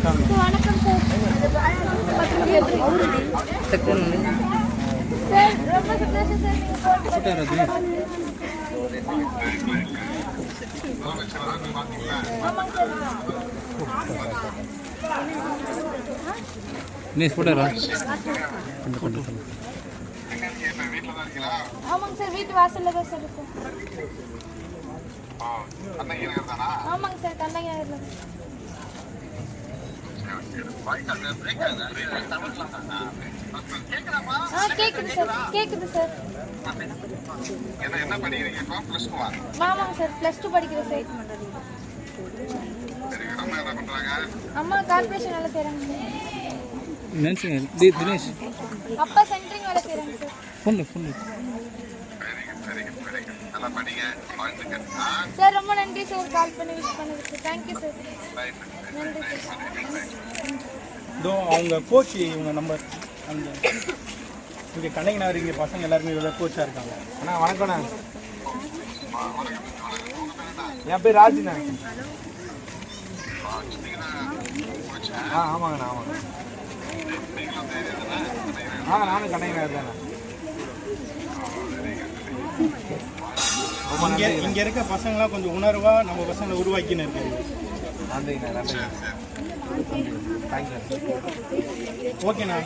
இருக்காங்க. வணக்கம் sir. Sir ரொம்ப சந்தோஷம் சார். ஆமாங்க சார். ஆமாங்க சார், வீட்டு வாசல்ல தான் சார் இருக்கும். ஆமாங்க சார், கண்ணகி நகர்ல. கேக்குது சார், கேக்குது சார். என்ன படிக்கிறீங்க? +2 ஆமாங்க சார், +2 படிக்கிறேன் சார். அம்மா என்ன பண்றாங்க? அம்மா கார்பரேஷன் வேலை செய்றாங்க சார். தினேஷ் அப்பா சென்ட்ரிங் வேலை செய்றாங்க சார். ஃபோன் நல்லா படிங்க. வாழ்த்துக்கள். சார் ரொம்ப நன்றி சார், கால் பண்ணி விஷ் பண்ணதுக்கு. Thank you sir. நன்றி சார். இதோ அவங்க கோச் இவங்க நம்பர் அந்த இங்கே கண்ணகி நகர் இங்கே பசங்க எல்லாருமே இவ்வளோ கோச்சாக இருக்காங்க. அண்ணா வணக்கண்ணா. என் பேர் ராஜுண்ணா. ஆமாங்கண்ணா ஆமாங்க. நானும் கண்ணகி நகர் தானே. இங்கே இருக்க பசங்களாம் கொஞ்சம் உணர்வாக நம்ம பசங்களை உருவாக்கின்னு இருக்காங்க. நன்றிங்கண்ணா, நன்றிங்க. தேங்க்யூ. ஓகேண்ணா.